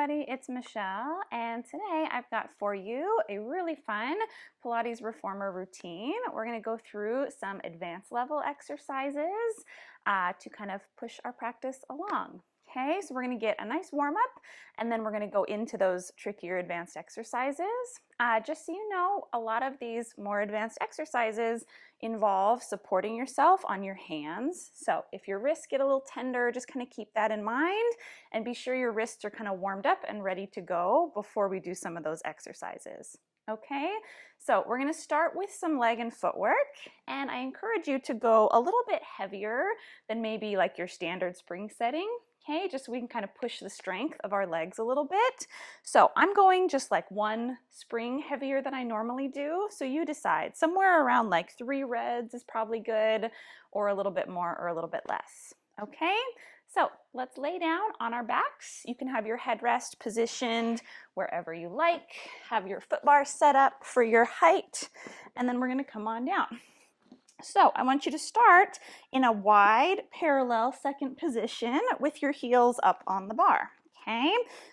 everybody, it's Michelle, and today I've got for you a really fun Pilates reformer routine. We're going to go through some advanced level exercises to kind of push our practice along. Okay, so we're going to get a nice warm up and then we're going to go into those trickier advanced exercises. Just so you know, a lot of these more advanced exercises involve supporting yourself on your hands. So if your wrists get a little tender, just kind of keep that in mind and be sure your wrists are kind of warmed up and ready to go before we do some of those exercises. Okay, so we're going to start with some leg and footwork, and I encourage you to go a little bit heavier than maybe like your standard spring setting. Okay, just so we can kind of push the strength of our legs a little bit. So I'm going just like one spring heavier than I normally do. So you decide. Somewhere around like 3 reds is probably good, or a little bit more or a little bit less. Okay, so let's lay down on our backs. You can have your headrest positioned wherever you like. Have your foot bar set up for your height, and then we're going to come on down. So I want you to start in a wide parallel second position with your heels up on the bar. Okay,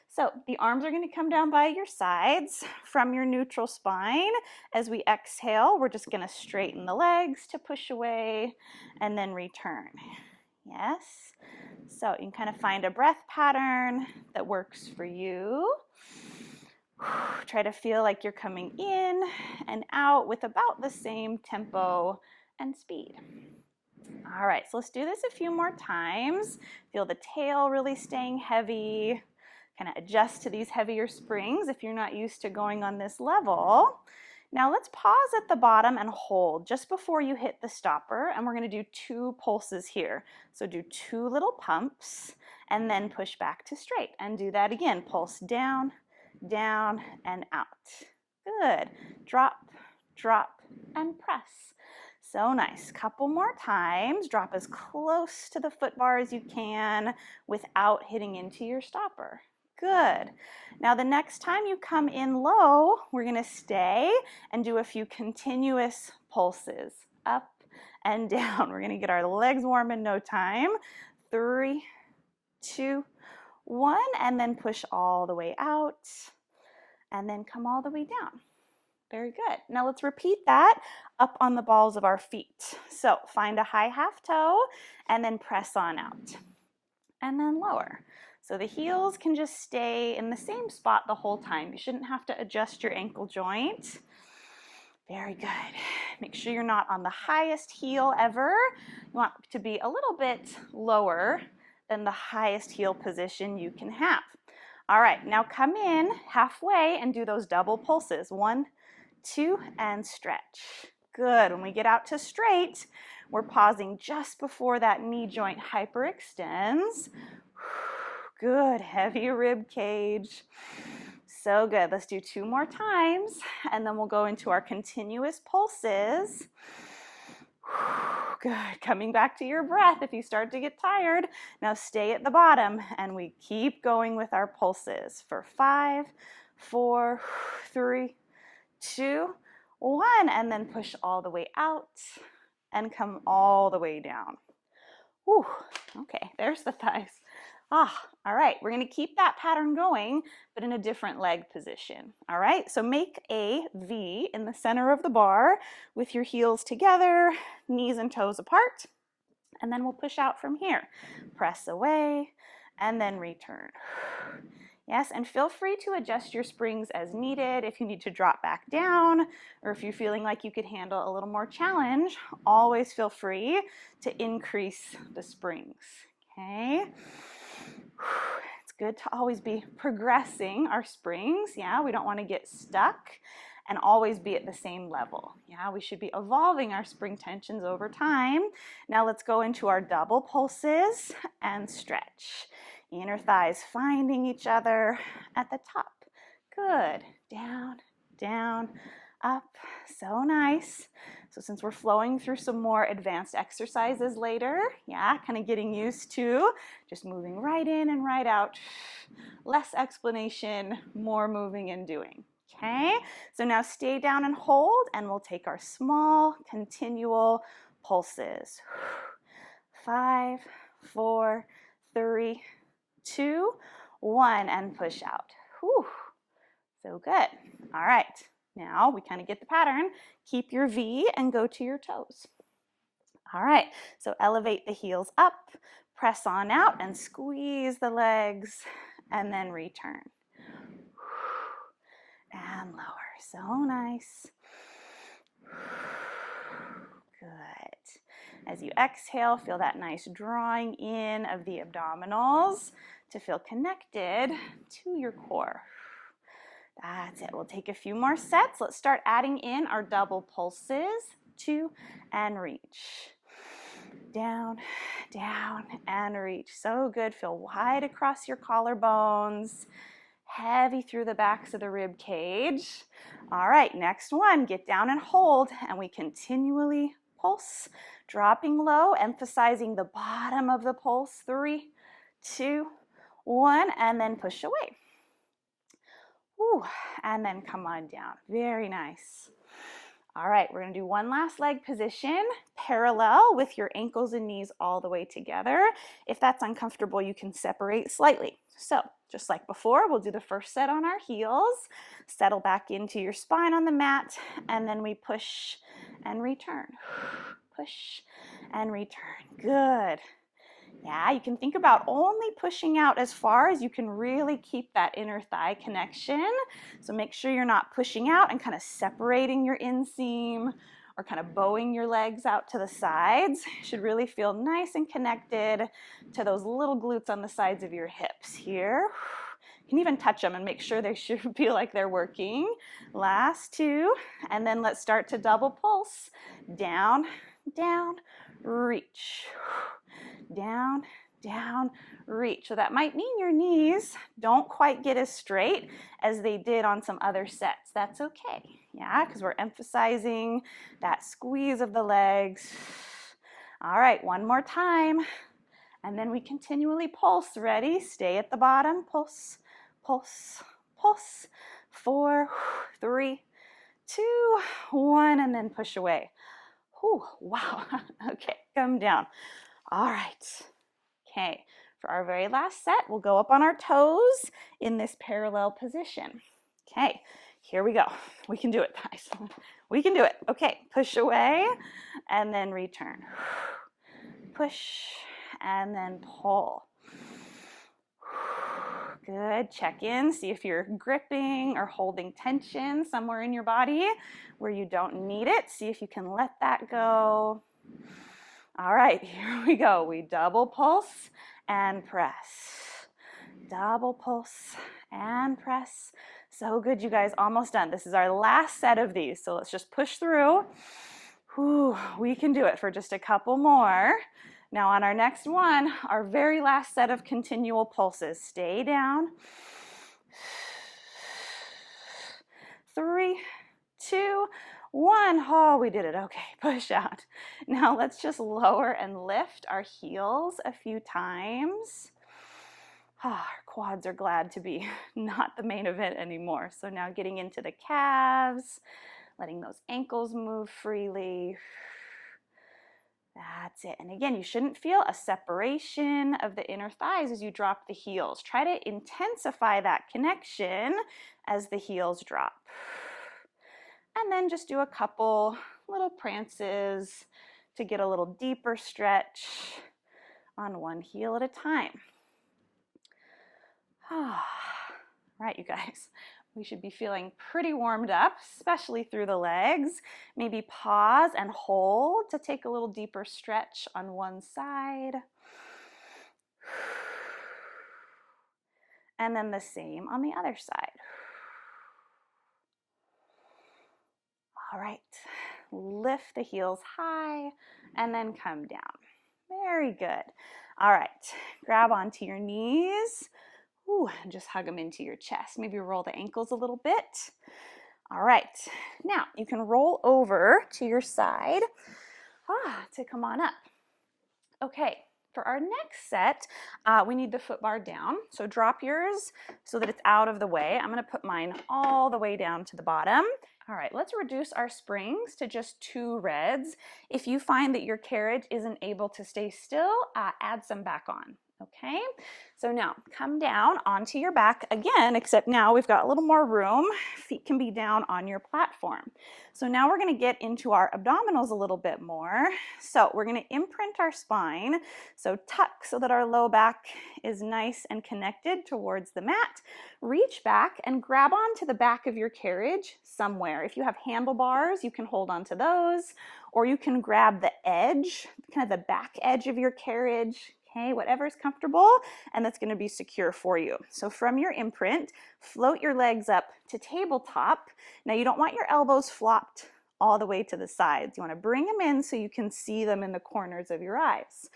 so the arms are going to come down by your sides from your neutral spine. As we exhale, we're just going to straighten the legs to push away and then return. Yes, so you can kind of find a breath pattern that works for you. Try to feel like you're coming in and out with about the same tempo and speed. All right, so let's do this a few more times. Feel the tail really staying heavy. Kind of adjust to these heavier springs if you're not used to going on this level. Now let's pause at the bottom and hold just before you hit the stopper, and we're going to do 2 pulses here. So do 2 little pumps and then push back to straight, and do that again. Pulse down, down, and out. Good. Drop, drop, and press. So nice. Couple more times. Drop as close to the foot bar as you can without hitting into your stopper. Good. Now the next time you come in low, we're going to stay and do a few continuous pulses. Up and down. We're going to get our legs warm in no time. 3, 2, 1, and then push all the way out. And then come all the way down. Very good. Now let's repeat that up on the balls of our feet. So find a high half toe and then press on out. And then lower. So the heels can just stay in the same spot the whole time. You shouldn't have to adjust your ankle joint. Very good. Make sure you're not on the highest heel ever. You want to be a little bit lower than the highest heel position you can have. All right, now come in halfway and do those double pulses. 1, 2, and stretch. Good. When we get out to straight, we're pausing just before that knee joint hyperextends. Good. Heavy rib cage. So good. Let's do 2 more times, and then we'll go into our continuous pulses. Good. Coming back to your breath if you start to get tired. Now stay at the bottom, and we keep going with our pulses for 5, 4, 3, 2, 1, and then push all the way out and come all the way down. Whew. Okay, there's the thighs. All right, we're going to keep that pattern going, but in a different leg position. All right, so make a V in the center of the bar with your heels together, knees and toes apart, and then we'll push out from here. Press away and then return. Yes, and feel free to adjust your springs as needed if you need to drop back down, or if you're feeling like you could handle a little more challenge, always feel free to increase the springs. Okay? It's good to always be progressing our springs. Yeah, we don't want to get stuck and always be at the same level. Yeah, we should be evolving our spring tensions over time. Now let's go into our double pulses and stretch. Inner thighs finding each other at the top. Good. Down, down, up. So nice. So since we're flowing through some more advanced exercises later, yeah, kind of getting used to just moving right in and right out. Less explanation, more moving and doing. Okay, so now stay down and hold, and we'll take our small continual pulses. 5, 4, 3, 2, 1, and push out. Whew. So good. All right, now we kind of get the pattern. Keep your V and go to your toes. All right, so elevate the heels up, press on out and squeeze the legs, and then return. And lower, so nice. Good. As you exhale, feel that nice drawing in of the abdominals to feel connected to your core. That's it. We'll take a few more sets. Let's start adding in our double pulses. 2, and reach. Down, down, and reach. So good. Feel wide across your collarbones. Heavy through the backs of the rib cage. All right, next one. Get down and hold, and we continually pulse. Dropping low, emphasizing the bottom of the pulse. 3, 2, 1, and then push away. Ooh, and then come on down. Very nice. All right, we're going to do one last leg position, parallel with your ankles and knees all the way together. If that's uncomfortable, you can separate slightly. So just like before, we'll do the first set on our heels, settle back into your spine on the mat, and then we push and return. Push and return. Good. Yeah, you can think about only pushing out as far as you can really keep that inner thigh connection. So make sure you're not pushing out and kind of separating your inseam or kind of bowing your legs out to the sides. You should really feel nice and connected to those little glutes on the sides of your hips here. You can even touch them and make sure they should feel like they're working. Last 2, and then let's start to double pulse. Down, down, reach. Down, down, reach. So that might mean your knees don't quite get as straight as they did on some other sets. That's okay. Yeah, because we're emphasizing that squeeze of the legs. All right, one more time. And then we continually pulse. Ready? Stay at the bottom. Pulse, pulse, pulse. 4, 3, 2, 1, and then push away. Whew, wow. Okay, come down. All right. Okay, for our very last set, we'll go up on our toes in this parallel position. Okay, here we go. We can do it, guys. We can do it. Okay, push away and then return. Push and then pull. Good. Check in. See if you're gripping or holding tension somewhere in your body where you don't need it. See if you can let that go. All right, here we go. We double pulse and press. Double pulse and press. So good, you guys. Almost done. This is our last set of these. So let's just push through. Whew, we can do it for just a couple more. Now on our next one, our very last set of continual pulses. Stay down. 3, 2, 1. Oh, we did it. Okay, push out. Now let's just lower and lift our heels a few times. Our quads are glad to be not the main event anymore. So now getting into the calves, letting those ankles move freely. That's it. And again, you shouldn't feel a separation of the inner thighs as you drop the heels. Try to intensify that connection as the heels drop. And then just do a couple little prances to get a little deeper stretch on one heel at a time. All right, you guys. We should be feeling pretty warmed up, especially through the legs. Maybe pause and hold to take a little deeper stretch on one side. And then the same on the other side. All right, lift the heels high and then come down. Very good. All right, grab onto your knees. Ooh, and just hug them into your chest. Maybe roll the ankles a little bit. All right, now you can roll over to your side to come on up. Okay, for our next set, we need the foot bar down. So drop yours so that it's out of the way. I'm gonna put mine all the way down to the bottom. All right, let's reduce our springs to just 2 reds. If you find that your carriage isn't able to stay still, add some back on. Okay, so now come down onto your back again, except now we've got a little more room. Feet can be down on your platform. So now we're going to get into our abdominals a little bit more. So we're going to imprint our spine. So tuck so that our low back is nice and connected towards the mat. Reach back and grab onto the back of your carriage somewhere. If you have handlebars, you can hold onto those, or you can grab the edge, kind of the back edge of your carriage. Okay, whatever's comfortable and that's going to be secure for you. So from your imprint, float your legs up to tabletop. Now you don't want your elbows flopped all the way to the sides. You want to bring them in so you can see them in the corners of your eyes.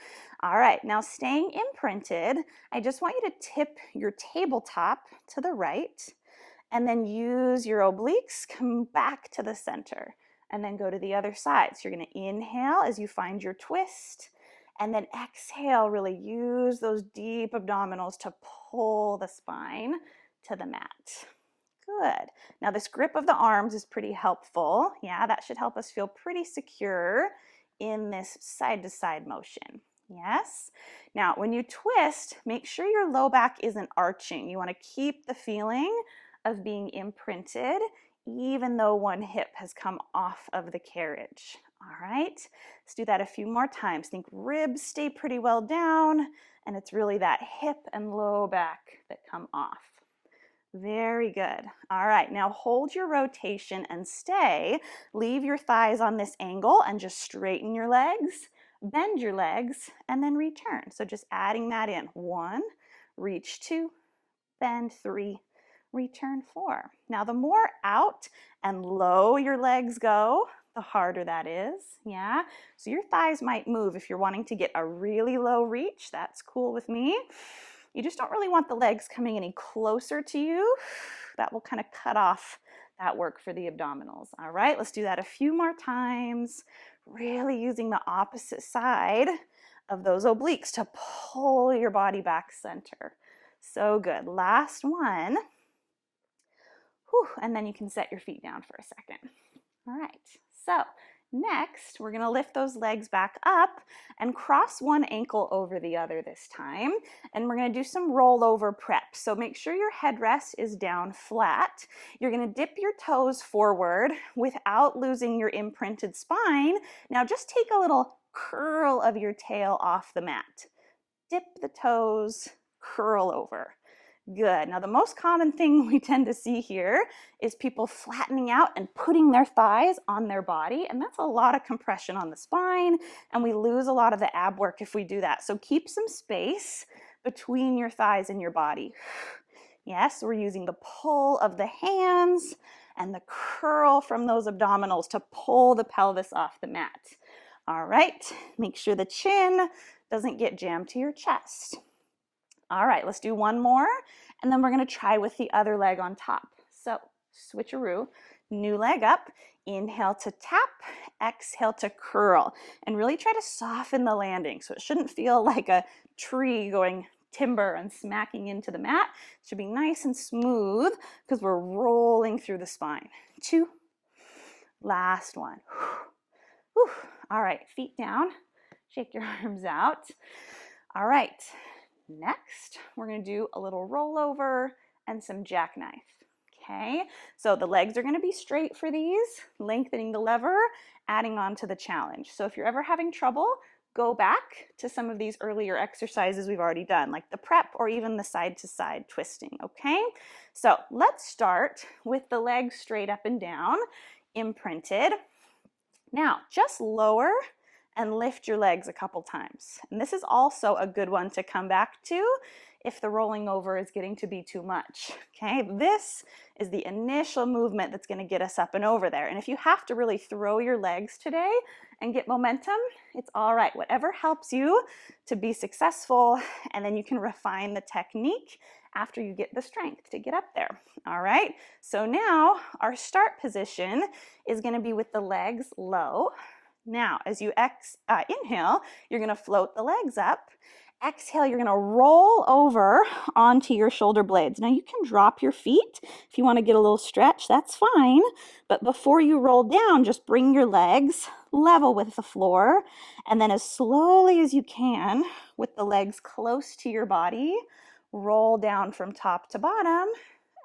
All right, now staying imprinted, I just want you to tip your tabletop to the right and then use your obliques, come back to the center and then go to the other side. So you're going to inhale as you find your twist. And then exhale, really use those deep abdominals to pull the spine to the mat. Good. Now this grip of the arms is pretty helpful. Yeah, that should help us feel pretty secure in this side-to-side motion. Yes? Now when you twist, make sure your low back isn't arching. You want to keep the feeling of being imprinted even though one hip has come off of the carriage. All right, let's do that a few more times. Think ribs stay pretty well down, and it's really that hip and low back that come off. Very good. All right, now hold your rotation and stay. Leave your thighs on this angle and just straighten your legs, bend your legs, and then return. So just adding that in. 1, reach 2, bend 3, return 4. Now the more out and low your legs go, the harder that is. Yeah, so your thighs might move if you're wanting to get a really low reach. That's cool with me. You just don't really want the legs coming any closer to you. That will kind of cut off that work for the abdominals. All right, let's do that a few more times. Really using the opposite side of those obliques to pull your body back center. So good. Last one. Whew, and then you can set your feet down for a second. All right, so next we're going to lift those legs back up and cross one ankle over the other this time. And we're going to do some rollover prep. So make sure your headrest is down flat. You're going to dip your toes forward without losing your imprinted spine. Now just take a little curl of your tail off the mat. Dip the toes, curl over. Good. Now the most common thing we tend to see here is people flattening out and putting their thighs on their body, and that's a lot of compression on the spine, and we lose a lot of the ab work if we do that. So keep some space between your thighs and your body. Yes, we're using the pull of the hands and the curl from those abdominals to pull the pelvis off the mat. All right, make sure the chin doesn't get jammed to your chest. All right, let's do one more, and then we're going to try with the other leg on top. So switcheroo, new leg up, inhale to tap, exhale to curl, and really try to soften the landing. So it shouldn't feel like a tree going timber and smacking into the mat. It should be nice and smooth because we're rolling through the spine. 2, last one. Whew. All right, feet down, shake your arms out. All right. Next, we're going to do a little rollover and some jackknife. Okay, so the legs are going to be straight for these, lengthening the lever, adding on to the challenge. So if you're ever having trouble, go back to some of these earlier exercises we've already done, like the prep or even the side-to-side twisting. Okay, so let's start with the legs straight up and down, imprinted. Now, just lower and lift your legs a couple times. And this is also a good one to come back to if the rolling over is getting to be too much. Okay, this is the initial movement that's going to get us up and over there. And if you have to really throw your legs today and get momentum, it's all right. Whatever helps you to be successful, and then you can refine the technique after you get the strength to get up there. All right, so now our start position is going to be with the legs low. Now, as you inhale, you're going to float the legs up, Exhale, you're gonna roll over onto your shoulder blades. Now you can drop your feet if you wanna get a little stretch, that's fine. But before you roll down, just bring your legs level with the floor. And then as slowly as you can, with the legs close to your body, roll down from top to bottom,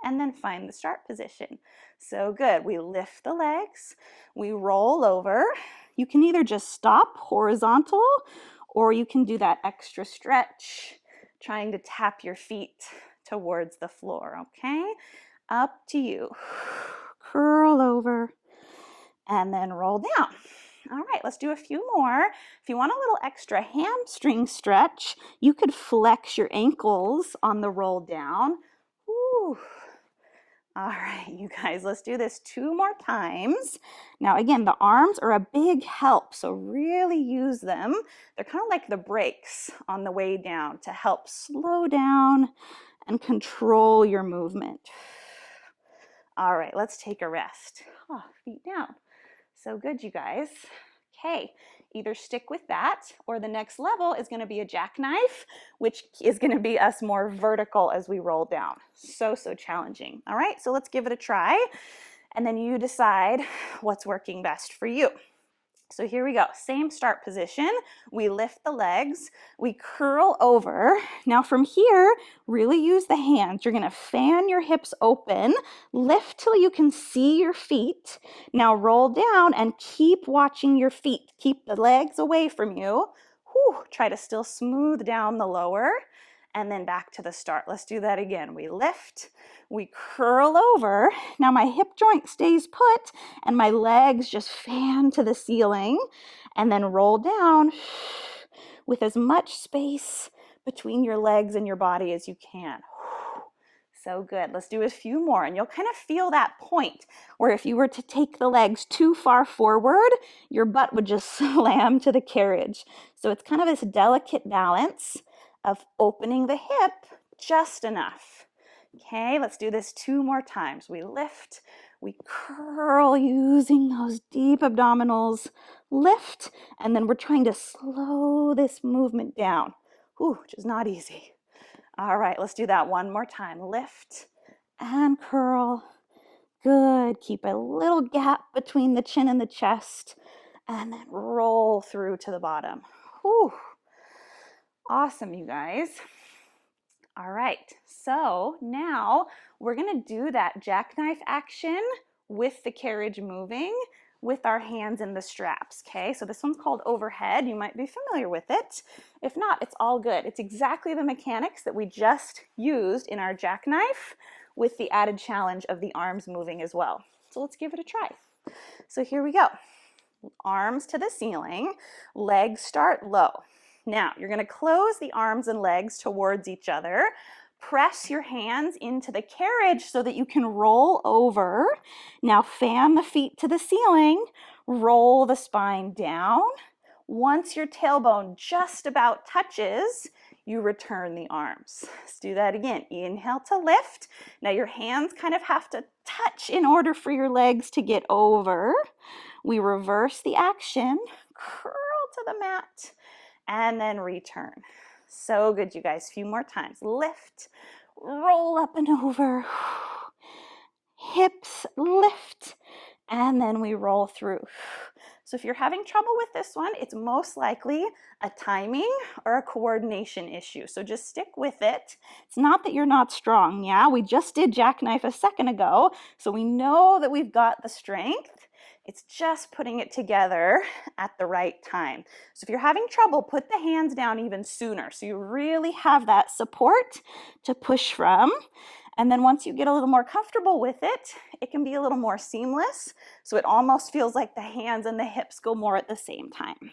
and then find the start position. So good, we lift the legs, we roll over. You can either just stop horizontal, or you can do that extra stretch, trying to tap your feet towards the floor, okay? Up to you. Curl over and then roll down. All right, let's do a few more. If you want a little extra hamstring stretch, you could flex your ankles on the roll down. Ooh. All right, you guys, let's do this 2 more times. Now, again, the arms are a big help, so really use them. They're kind of like the brakes on the way down to help slow down and control your movement. All right, let's take a rest. Oh, feet down. So good, you guys. Okay, either stick with that, or the next level is going to be a jackknife, which is going to be us more vertical as we roll down. So challenging. All right, so let's give it a try, and then you decide what's working best for you. So here we go, same start position. We lift the legs, we curl over. Now from here, really use the hands. You're gonna fan your hips open, lift till you can see your feet. Now roll down and keep watching your feet. Keep the legs away from you. Whew, try to still smooth down the lower, and then back to the start. Let's do that again. We lift, we curl over. Now my hip joint stays put and my legs just fan to the ceiling, and then roll down with as much space between your legs and your body as you can. So good. Let's do a few more, and you'll kind of feel that point where if you were to take the legs too far forward, your butt would just slam to the carriage. So it's kind of this delicate balance of opening the hip just enough. Okay, let's do this 2 more times. We lift, we curl using those deep abdominals, lift, and then we're trying to slow this movement down, which is not easy. All right, let's do that 1 more time. Lift and curl. Good. Keep a little gap between the chin and the chest, and then roll through to the bottom. Whew. Awesome, you guys. All right, so now we're gonna do that jackknife action with the carriage moving with our hands in the straps, okay? So this one's called overhead. You might be familiar with it. If not, it's all good. It's exactly the mechanics that we just used in our jackknife with the added challenge of the arms moving as well. So let's give it a try. So here we go. Arms to the ceiling, legs start low. Now, you're going to close the arms and legs towards each other. Press your hands into the carriage so that you can roll over. Now, fan the feet to the ceiling. Roll the spine down. Once your tailbone just about touches, you return the arms. Let's do that again. Inhale to lift. Now, your hands kind of have to touch in order for your legs to get over. We reverse the action, curl to the mat, and then return. So good, you guys. A few more times. Lift, roll up and over. Hips lift, and then we roll through. So if you're having trouble with this one, it's most likely a timing or a coordination issue. So just stick with it. It's not that you're not strong. Yeah, we just did jackknife a second ago, so we know that we've got the strength. It's just putting it together at the right time. So if you're having trouble, put the hands down even sooner so you really have that support to push from. And then once you get a little more comfortable with it, it can be a little more seamless. So it almost feels like the hands and the hips go more at the same time.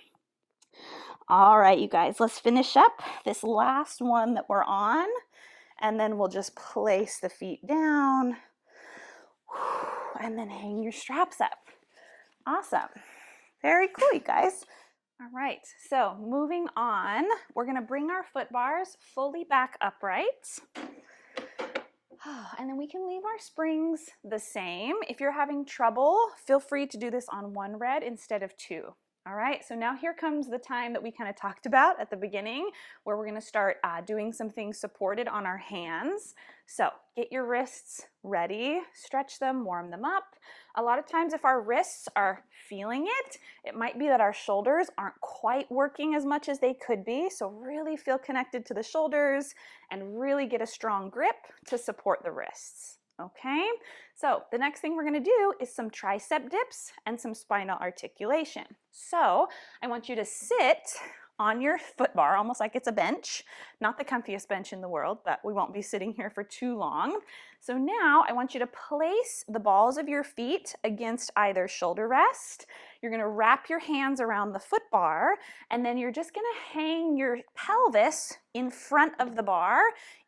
All right, you guys, let's finish up this last one that we're on. And then we'll just place the feet down and then hang your straps up. Awesome. Very cool, you guys. All right, so moving on, we're gonna bring our foot bars fully back upright. And then we can leave our springs the same. If you're having trouble, feel free to do this on 1 red instead of 2. All right, so now here comes the time that we kind of talked about at the beginning, where we're going to start doing some things supported on our hands. So get your wrists ready, stretch them, warm them up. A lot of times if our wrists are feeling it, it might be that our shoulders aren't quite working as much as they could be. So really feel connected to the shoulders and really get a strong grip to support the wrists. Okay, so the next thing we're going to do is some tricep dips and some spinal articulation. So I want you to sit on your foot bar, almost like it's a bench, not the comfiest bench in the world, but we won't be sitting here for too long. So now I want you to place the balls of your feet against either shoulder rest. You're going to wrap your hands around the foot bar, and then you're just going to hang your pelvis in front of the bar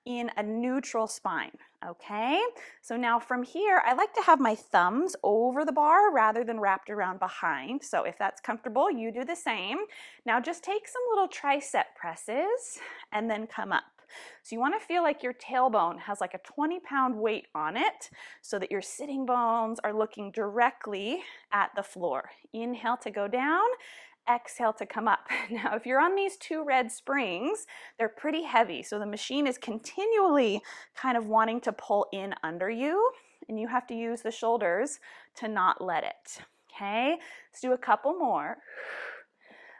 in a neutral spine. Okay, so now from here, I like to have my thumbs over the bar rather than wrapped around behind. So if that's comfortable, you do the same. Now just take some little tricep presses and then come up. So you want to feel like your tailbone has like a 20-pound weight on it so that your sitting bones are looking directly at the floor. Inhale to go down. Exhale to come up. Now, if you're on these two red springs, they're pretty heavy. So the machine is continually kind of wanting to pull in under you, and you have to use the shoulders to not let it. Okay, let's do a couple more.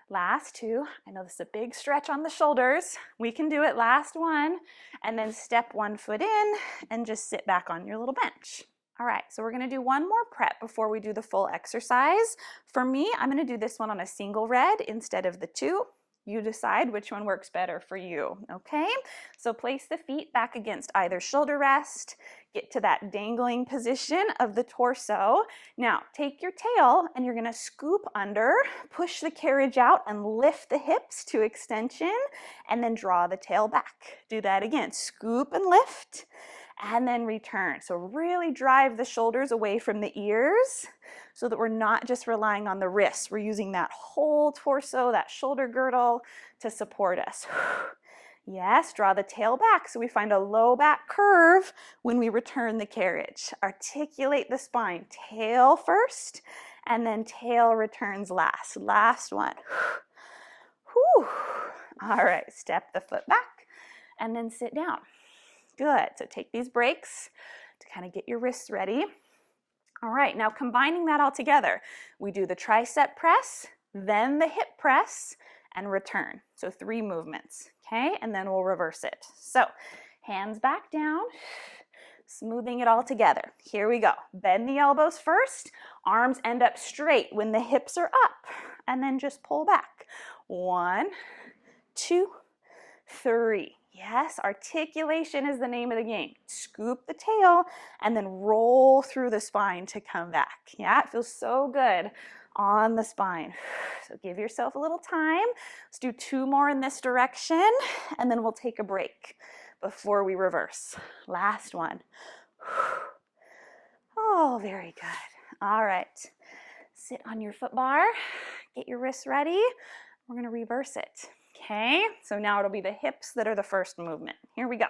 Last two. I know this is a big stretch on the shoulders. We can do it. Last one. And then step one foot in and just sit back on your little bench. All right, so we're going to do one more prep before we do the full exercise. For me, I'm going to do this one on a single red instead of the two. You decide which one works better for you, okay? So place the feet back against either shoulder rest. Get to that dangling position of the torso. Now, take your tail and you're going to scoop under, push the carriage out and lift the hips to extension, and then draw the tail back. Do that again. Scoop and lift. And then return. So really drive the shoulders away from the ears so that we're not just relying on the wrists. We're using that whole torso, that shoulder girdle to support us. Yes, draw the tail back so we find a low back curve when we return the carriage. Articulate the spine. Tail first, and then tail returns last. Last one. Whew. All right, step the foot back and then sit down. Good, so take these breaks to kind of get your wrists ready. All right, now combining that all together, we do the tricep press, then the hip press, and return. So 3 movements, okay? And then we'll reverse it. So hands back down, smoothing it all together. Here we go. Bend the elbows first, arms end up straight when the hips are up, and then just pull back. 1, 2, 3. Yes, articulation is the name of the game. Scoop the tail and then roll through the spine to come back. Yeah, it feels so good on the spine. So give yourself a little time. Let's do 2 more in this direction and then we'll take a break before we reverse. Last one. Oh, very good. All right. Sit on your foot bar. Get your wrists ready. We're going to reverse it. Okay, so now it'll be the hips that are the first movement. Here we go.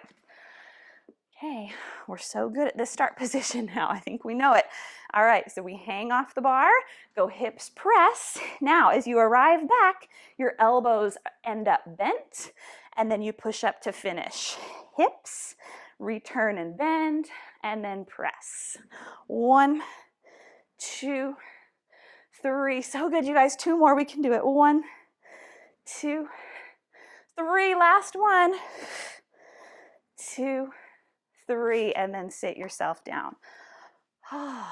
Okay, we're so good at this start position now. I think we know it. All right, so we hang off the bar, go hips press. Now, as you arrive back, your elbows end up bent, and then you push up to finish. Hips, return and bend, and then press. 1, 2, 3. So good, you guys. 2 more. We can do it. 1, 2, 3, last one. 2, 3, and then sit yourself down. Oh,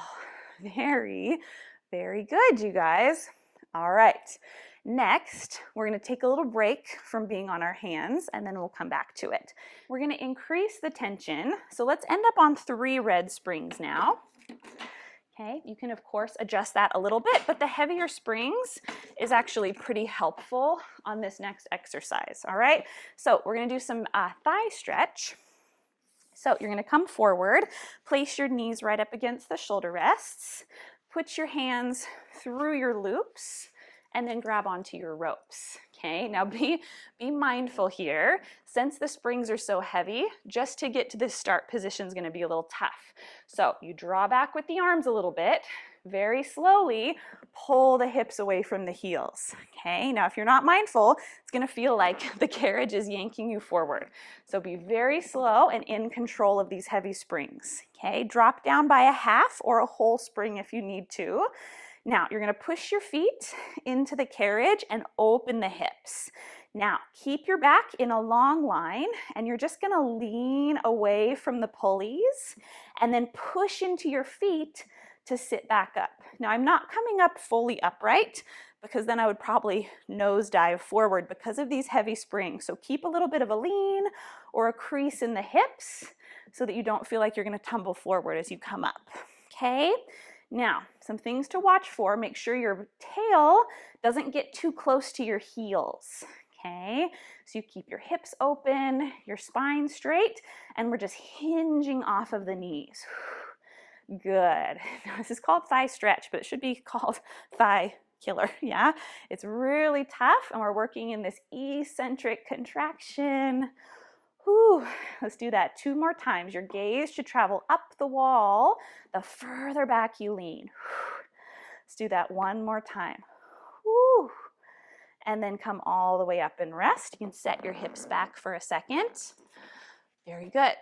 very, very good, you guys. All right, next, we're gonna take a little break from being on our hands, and then we'll come back to it. We're gonna increase the tension, so let's end up on 3 red springs now. Okay, you can of course adjust that a little bit, but the heavier springs is actually pretty helpful on this next exercise, all right? So we're gonna do some thigh stretch. So you're gonna come forward, place your knees right up against the shoulder rests, put your hands through your loops, and then grab onto your ropes. Okay, now be mindful here. Since the springs are so heavy, just to get to this start position is going to be a little tough. So you draw back with the arms a little bit, very slowly pull the hips away from the heels. Okay, now if you're not mindful, it's going to feel like the carriage is yanking you forward. So be very slow and in control of these heavy springs. Okay, drop down by a half or a whole spring if you need to. Now you're going to push your feet into the carriage and open the hips. Now keep your back in a long line, and you're just going to lean away from the pulleys and then push into your feet to sit back up. Now I'm not coming up fully upright because then I would probably nosedive forward because of these heavy springs. So keep a little bit of a lean or a crease in the hips so that you don't feel like you're going to tumble forward as you come up. Okay? Now, some things to watch for. Make sure your tail doesn't get too close to your heels. Okay? So you keep your hips open, your spine straight, and we're just hinging off of the knees. Good. Now, this is called thigh stretch, but it should be called thigh killer. Yeah? It's really tough, and we're working in this eccentric contraction. Whew. Let's do that 2 more times. Your gaze should travel up the wall the further back you lean. Let's do that 1 more time. Whew. And then come all the way up and rest. You can set your hips back for a second. Very good.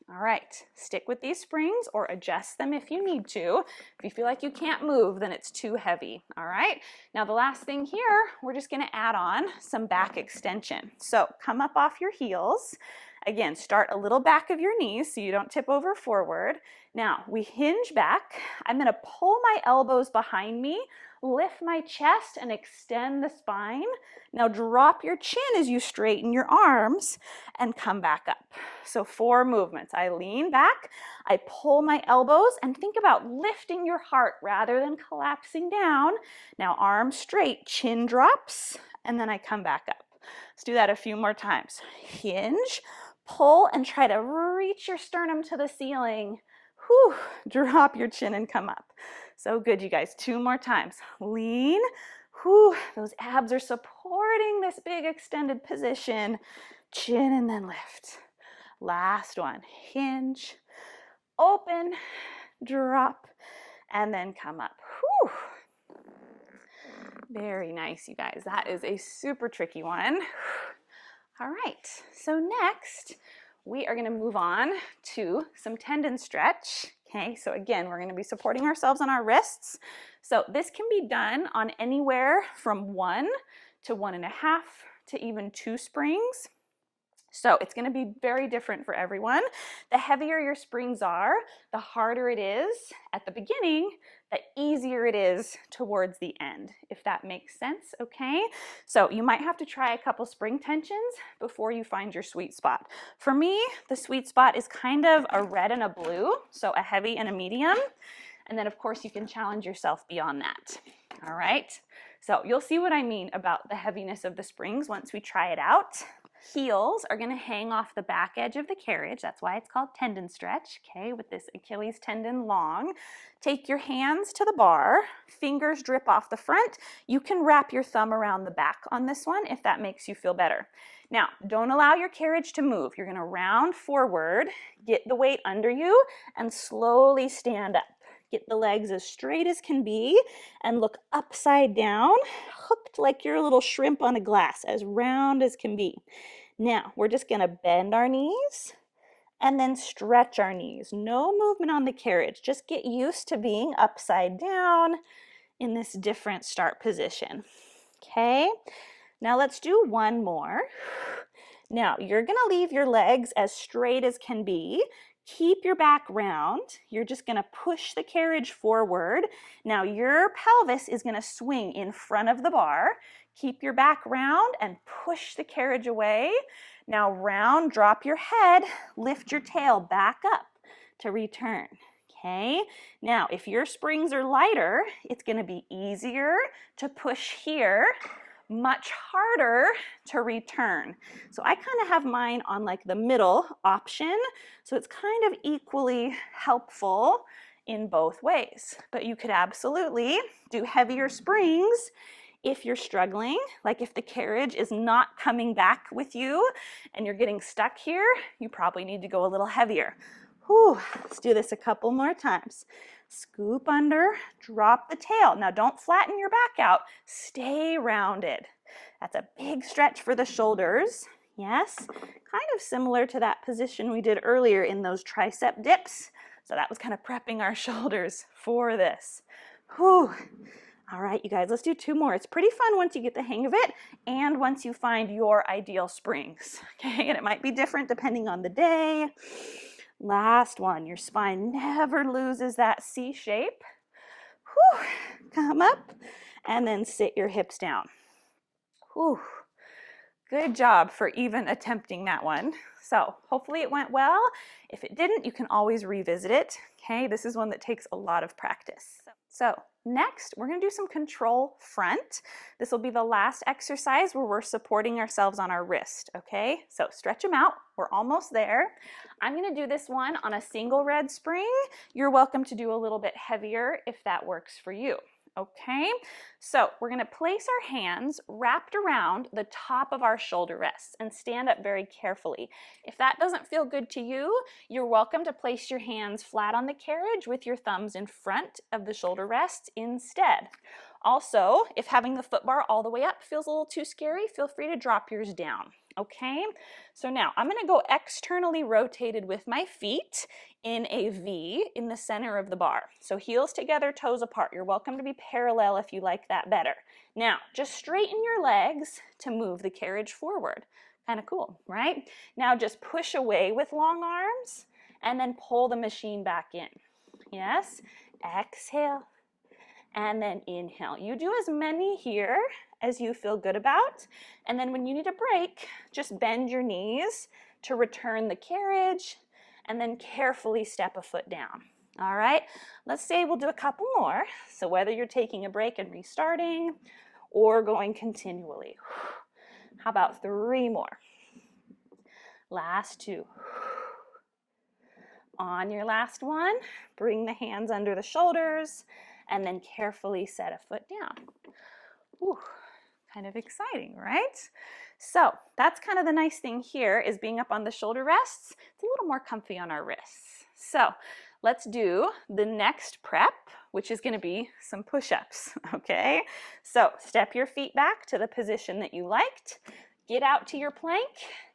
All right, stick with these springs or adjust them if you need to. If you feel like you can't move, then it's too heavy. All right, now the last thing here, we're just gonna add on some back extension. So come up off your heels. Again, start a little back of your knees so you don't tip over forward. Now we hinge back. I'm gonna pull my elbows behind me, lift my chest and extend the spine. Now drop your chin as you straighten your arms and come back up. So 4 movements. I lean back, I pull my elbows, and think about lifting your heart rather than collapsing down. Now arms straight, chin drops, and then I come back up. Let's do that a few more times. Hinge, pull, and try to reach your sternum to the ceiling. Whew, drop your chin and come up. So good, you guys. 2 more times. Lean. Whew, those abs are supporting this big extended position. Chin and then lift. Last one. Hinge, open, drop, and then come up. Whew. Very nice, you guys. That is a super tricky one. All right, so next we are going to move on to some tendon stretch. Okay, so again, we're going to be supporting ourselves on our wrists. So this can be done on anywhere from 1 to 1.5 to even 2 springs. So it's going to be very different for everyone. The heavier your springs are, the harder it is at the beginning, the easier it is towards the end, if that makes sense, okay? So you might have to try a couple spring tensions before you find your sweet spot. For me, the sweet spot is kind of a red and a blue, so a heavy and a medium. And then of course you can challenge yourself beyond that, all right? So you'll see what I mean about the heaviness of the springs once we try it out. Heels are going to hang off the back edge of the carriage. That's why it's called tendon stretch, okay, with this Achilles tendon long. Take your hands to the bar, fingers drip off the front. You can wrap your thumb around the back on this one if that makes you feel better. Now, don't allow your carriage to move. You're going to round forward, get the weight under you, and slowly stand up. Get the legs as straight as can be and look upside down, hooked like you're a little shrimp on a glass, as round as can be. Now, we're just going to bend our knees and then stretch our knees. No movement on the carriage. Just get used to being upside down in this different start position. Okay, now let's do one more. Now, you're going to leave your legs as straight as can be. Keep your back round. You're just going to push the carriage forward. Now your pelvis is going to swing in front of the bar. Keep your back round and push the carriage away. Now round, drop your head, lift your tail back up to return. Okay, now if your springs are lighter, it's going to be easier to push here, much harder to return. So I kind of have mine on like the middle option, so it's kind of equally helpful in both ways. But you could absolutely do heavier springs if you're struggling, like if the carriage is not coming back with you and you're getting stuck here, you probably need to go a little heavier. Whew, let's do this a couple more times. Scoop under, drop the tail. Now don't flatten your back out, stay rounded. That's a big stretch for the shoulders. Yes, kind of similar to that position we did earlier in those tricep dips. So that was kind of prepping our shoulders for this. Whew. All right, you guys, let's do 2 more. It's pretty fun once you get the hang of it and once you find your ideal springs, okay? And it might be different depending on the day. Last one, your spine never loses that C shape. Whew. Come up and then sit your hips down. Whew. Good job for even attempting that one. So hopefully it went well. If it didn't, you can always revisit it. Okay, this is one that takes a lot of practice. So next, we're going to do some control front. This will be the last exercise where we're supporting ourselves on our wrist. Okay, so stretch them out. We're almost there. I'm going to do this one on a single red spring. You're welcome to do a little bit heavier if that works for you. Okay, so we're going to place our hands wrapped around the top of our shoulder rests and stand up very carefully. If that doesn't feel good to you, you're welcome to place your hands flat on the carriage with your thumbs in front of the shoulder rests instead. Also, if having the foot bar all the way up feels a little too scary, feel free to drop yours down. Okay, so now I'm going to go externally rotated with my feet in a V in the center of the bar. So heels together, toes apart. You're welcome to be parallel if you like that better. Now, just straighten your legs to move the carriage forward. Kind of cool, right? Now just push away with long arms and then pull the machine back in. Yes, exhale and then inhale. You do as many here as you feel good about. And then when you need a break, just bend your knees to return the carriage and then carefully step a foot down. All right, let's say we'll do a couple more. So whether you're taking a break and restarting or going continually. How about 3 more? Last 2. On your last one, bring the hands under the shoulders and then carefully set a foot down. Ooh, kind of exciting, right? So that's kind of the nice thing here is being up on the shoulder rests. It's a little more comfy on our wrists. So let's do the next prep, which is going to be some push-ups, okay? So step your feet back to the position that you liked. Get out to your plank.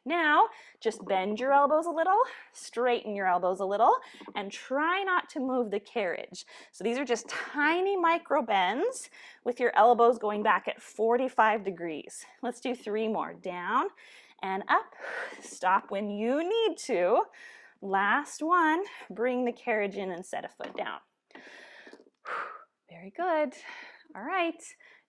Now, just bend your elbows a little, straighten your elbows a little, and try not to move the carriage. So these are just tiny micro bends with your elbows going back at 45 degrees. Let's do 3 more. Down and up. Stop when you need to. Last one. Bring the carriage in and set a foot down. Very good. All right.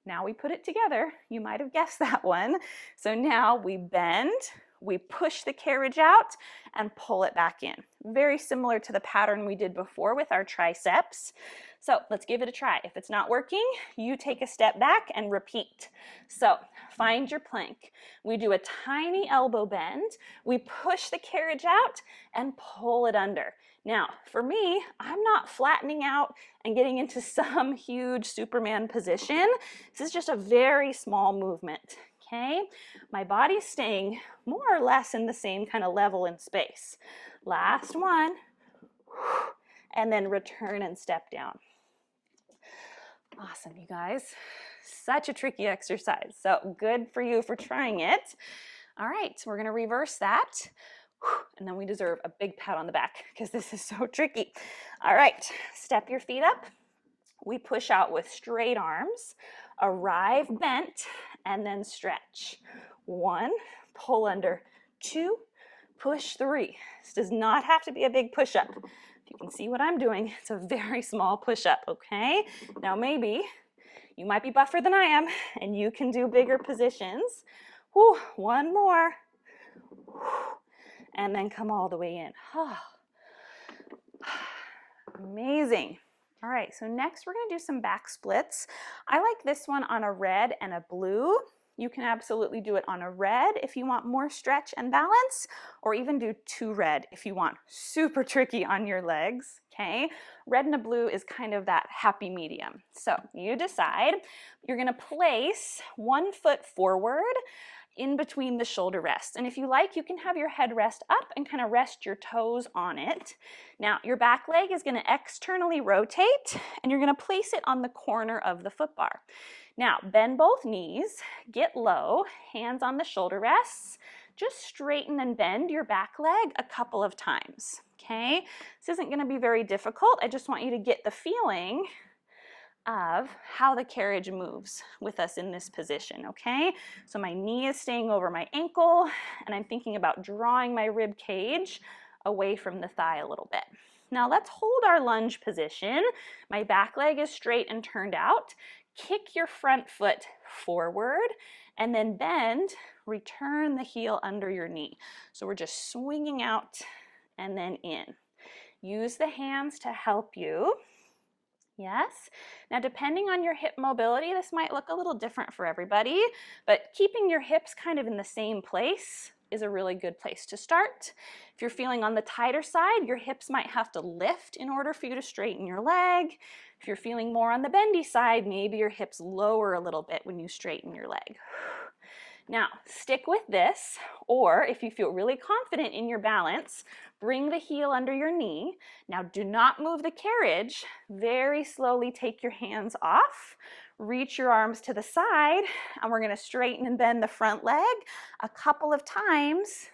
Now we put it together. You might have guessed that one. So now we bend, we push the carriage out and pull it back in. Very similar to the pattern we did before with our triceps. So let's give it a try. If it's not working, you take a step back and repeat. So find your plank. We do a tiny elbow bend. We push the carriage out and pull it under. Now, for me, I'm not flattening out and getting into some huge Superman position. This is just a very small movement, okay? My body's staying more or less in the same kind of level in space. Last one, and then return and step down. Awesome, you guys. Such a tricky exercise, so good for you for trying it. All right, so we're gonna reverse that. And then we deserve a big pat on the back because this is so tricky. All right, step your feet up. We push out with straight arms, arrive bent, and then stretch. 1, pull under. 2, push. 3. This does not have to be a big push-up. If you can see what I'm doing, it's a very small push-up, okay? Now maybe you might be buffer than I am, and you can do bigger positions. Whew, 1 more. And then come all the way in. Amazing. All right, so next we're gonna do some back splits. I like this one on a red and a blue. You can absolutely do it on a red if you want more stretch and balance, or even do 2 red if you want super tricky on your legs, okay? Red and a blue is kind of that happy medium. So you decide. You're gonna place 1 foot forward. in between the shoulder rests. And if you like, you can have your head rest up and kind of rest your toes on it. Now, your back leg is going to externally rotate, and you're going to place it on the corner of the foot bar. Now, bend both knees, get low, hands on the shoulder rests. Just straighten and bend your back leg a couple of times, okay? This isn't going to be very difficult. I just want you to get the feeling of how the carriage moves with us in this position, okay? So my knee is staying over my ankle, and I'm thinking about drawing my rib cage away from the thigh a little bit. Now let's hold our lunge position. My back leg is straight and turned out. Kick your front foot forward, and then bend, return the heel under your knee. So we're just swinging out and then in. Use the hands to help you. Yes. Now, depending on your hip mobility, this might look a little different for everybody, but keeping your hips kind of in the same place is a really good place to start. If you're feeling on the tighter side, your hips might have to lift in order for you to straighten your leg. If you're feeling more on the bendy side, maybe your hips lower a little bit when you straighten your leg. Now, stick with this, or if you feel really confident in your balance, bring the heel under your knee. Now, do not move the carriage. Very slowly take your hands off. Reach your arms to the side, and we're going to straighten and bend the front leg a couple of times,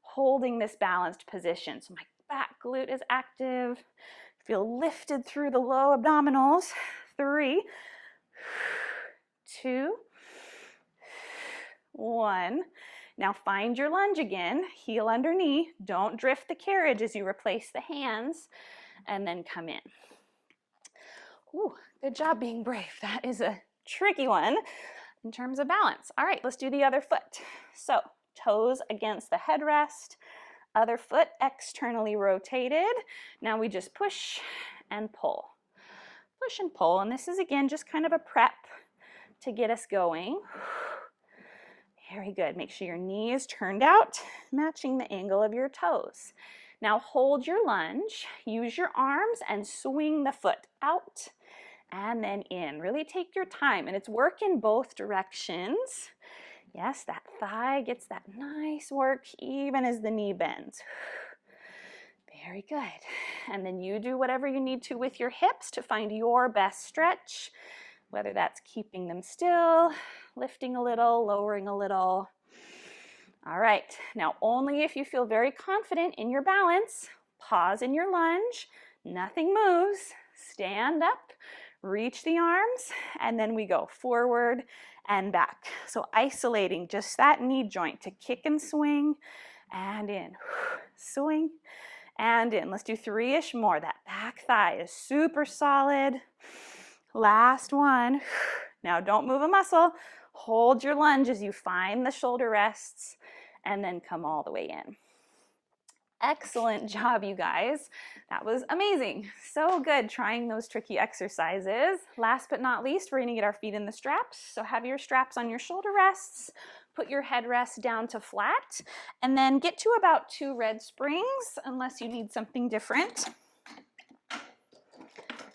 holding this balanced position. So my back glute is active. Feel lifted through the low abdominals. 3, 2, 1. Now find your lunge again, heel under knee. Don't drift the carriage as you replace the hands, and then come in. Ooh, good job being brave. That is a tricky one in terms of balance. All right, let's do the other foot. So toes against the headrest, other foot externally rotated. Now we just push and pull. Push and pull, and this is again just kind of a prep to get us going. Very good. Make sure your knee is turned out, matching the angle of your toes. Now hold your lunge, use your arms and swing the foot out and then in. Really take your time, and it's work in both directions. Yes, that thigh gets that nice work even as the knee bends. Very good. And then you do whatever you need to with your hips to find your best stretch, whether that's keeping them still, lifting a little, lowering a little. All right, now only if you feel very confident in your balance, pause in your lunge, nothing moves, stand up, reach the arms, and then we go forward and back. So isolating just that knee joint to kick and swing and in, swing and in. Let's do 3-ish more. That back thigh is super solid. Last one. Now don't move a muscle. Hold your lunge as you find the shoulder rests and then come all the way in. Excellent job, you guys. That was amazing. So good trying those tricky exercises. Last but not least, we're going to get our feet in the straps. So have your straps on your shoulder rests. Put your headrest down to flat, and then get to about 2 red springs unless you need something different.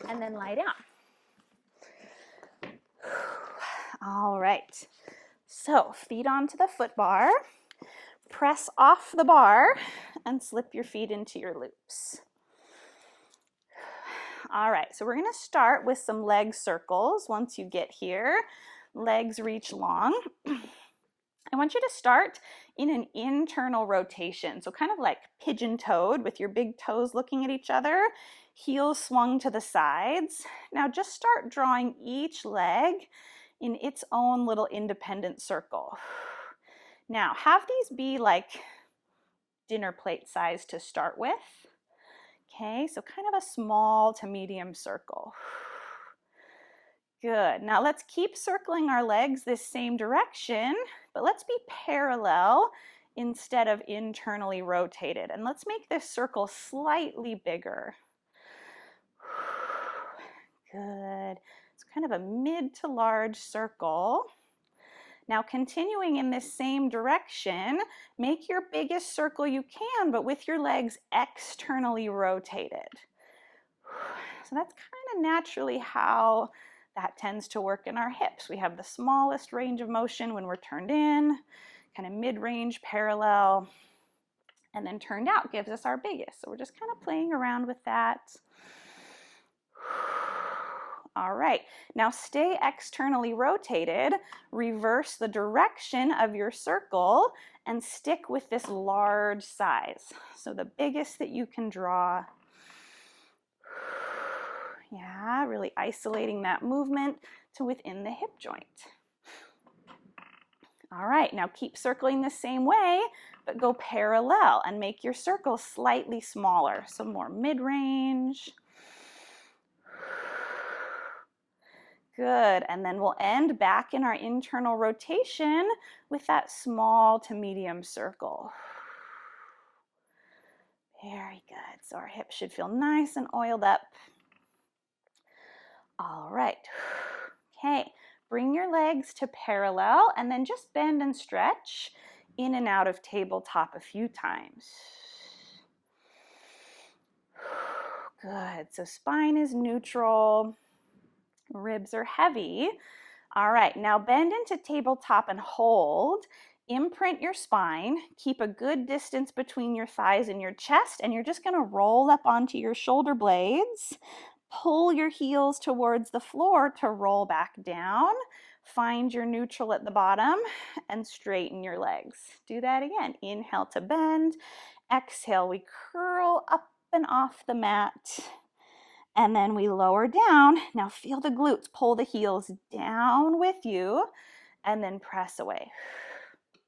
And then lie down. All right. So feet onto the foot bar. Press off the bar and slip your feet into your loops. All right, so we're going to start with some leg circles once you get here. Legs reach long. I want you to start in an internal rotation, so kind of like pigeon-toed with your big toes looking at each other, heels swung to the sides. Now just start drawing each leg in its own little independent circle. Now, have these be like dinner plate size to start with. Okay, so kind of a small to medium circle. Good. Now let's keep circling our legs this same direction, but let's be parallel instead of internally rotated. And let's make this circle slightly bigger. Good. It's kind of a mid to large circle. Now continuing in this same direction, make your biggest circle you can, but with your legs externally rotated. So that's kind of naturally how that tends to work in our hips. We have the smallest range of motion when we're turned in, kind of mid-range parallel, and then turned out gives us our biggest. So we're just kind of playing around with that. All right, now stay externally rotated, reverse the direction of your circle, and stick with this large size. So the biggest that you can draw. Yeah, really isolating that movement to within the hip joint. All right, now keep circling the same way, but go parallel and make your circle slightly smaller. So more mid-range. Good, and then we'll end back in our internal rotation with that small to medium circle. Very good, so our hips should feel nice and oiled up. All right, okay, bring your legs to parallel and then just bend and stretch in and out of tabletop a few times. Good, so spine is neutral. Ribs are heavy. All right, now bend into tabletop and hold. Imprint your spine. Keep a good distance between your thighs and your chest, and you're just going to roll up onto your shoulder blades. Pull your heels towards the floor to roll back down. Find your neutral at the bottom and straighten your legs. Do that again. Inhale to bend. Exhale, we curl up and off the mat. And then we lower down. Now feel the glutes. Pull the heels down with you and then press away.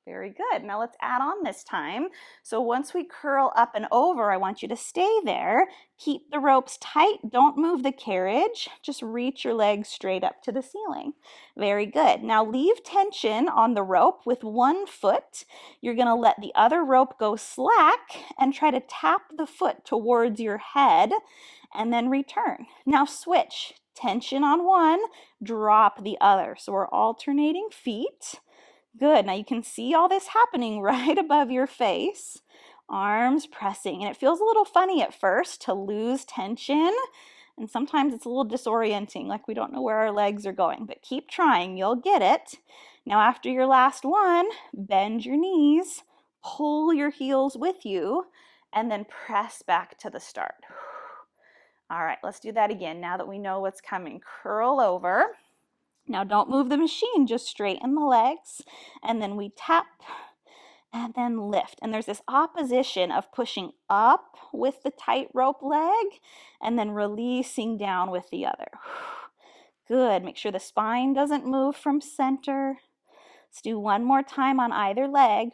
Very good. Now let's add on this time. So once we curl up and over, I want you to stay there. Keep the ropes tight. Don't move the carriage. Just reach your legs straight up to the ceiling. Very good. Now leave tension on the rope with one foot. You're going to let the other rope go slack and try to tap the foot towards your head and then return. Now switch. Tension on one, drop the other. So we're alternating feet. Good. Now you can see all this happening right above your face. Arms pressing. And it feels a little funny at first to lose tension. And sometimes it's a little disorienting, like we don't know where our legs are going. But keep trying. You'll get it. Now after your last one, bend your knees. Pull your heels with you. And then press back to the start. All right, let's do that again now that we know what's coming. Curl over. Now don't move the machine, just straighten the legs, and then we tap and then lift. And there's this opposition of pushing up with the tightrope leg and then releasing down with the other. Good, make sure the spine doesn't move from center. Let's do one more time on either leg.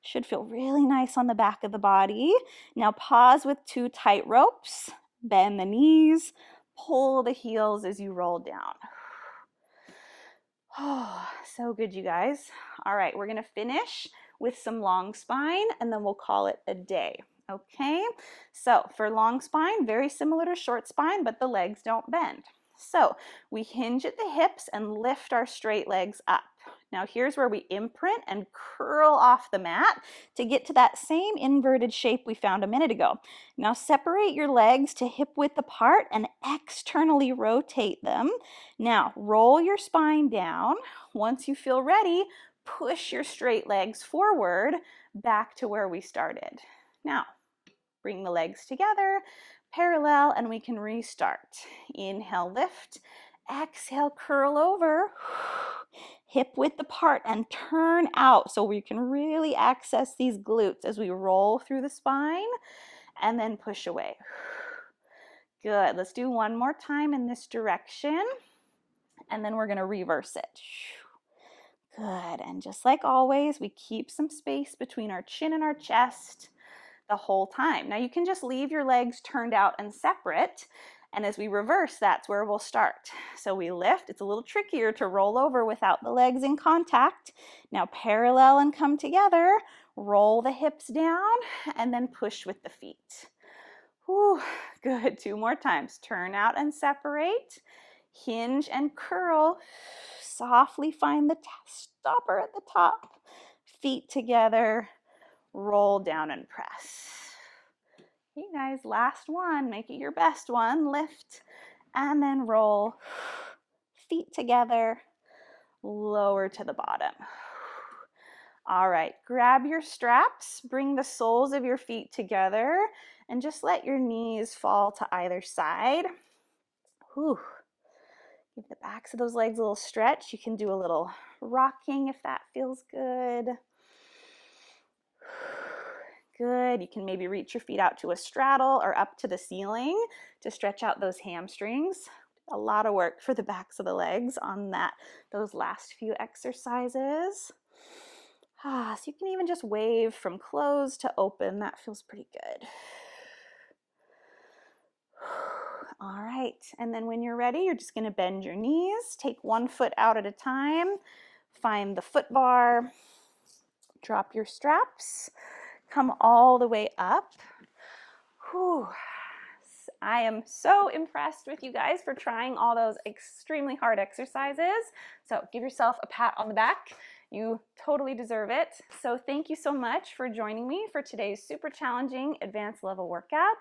Should feel really nice on the back of the body. Now pause with 2 tight ropes, bend the knees, pull the heels as you roll down. Oh, so good, you guys. All right, we're gonna finish with some long spine and then we'll call it a day. Okay, so for long spine, very similar to short spine, but the legs don't bend. So we hinge at the hips and lift our straight legs up. Now here's where we imprint and curl off the mat to get to that same inverted shape we found a minute ago. Now separate your legs to hip width apart and externally rotate them. Now roll your spine down. Once you feel ready, push your straight legs forward back to where we started. Now bring the legs together, parallel, and we can restart. Inhale, lift. Exhale, curl over. Hip width apart and turn out so we can really access these glutes as we roll through the spine and then push away. Good. Let's do one more time in this direction and then we're going to reverse it. Good. And just like always, we keep some space between our chin and our chest the whole time. Now you can just leave your legs turned out and separate. And as we reverse, that's where we'll start. So we lift. It's a little trickier to roll over without the legs in contact. Now parallel and come together. Roll the hips down and then push with the feet. Whew, good. 2 more times. Turn out and separate. Hinge and curl. Softly find the stopper at the top. Feet together. Roll down and press. You guys, last one. Make it your best one. Lift and then roll. Feet together. Lower to the bottom. All right, grab your straps, bring the soles of your feet together, and just let your knees fall to either side. Whew. Give the backs of those legs a little stretch. You can do a little rocking if that feels good. Good. You can maybe reach your feet out to a straddle or up to the ceiling to stretch out those hamstrings. A lot of work for the backs of the legs on those last few exercises. So you can even just wave from closed to open. That feels pretty good. All right, and then when you're ready, you're just going to bend your knees, take one foot out at a time, find the foot bar, drop your straps, come all the way up. Whew. I am so impressed with you guys for trying all those extremely hard exercises. So give yourself a pat on the back. You totally deserve it. So thank you so much for joining me for today's super challenging advanced level workout.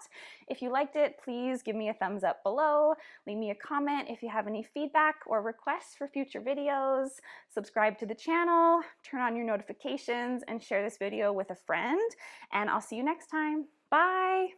If you liked it, please give me a thumbs up below. Leave me a comment if you have any feedback or requests for future videos. Subscribe to the channel, turn on your notifications, and share this video with a friend. And I'll see you next time. Bye.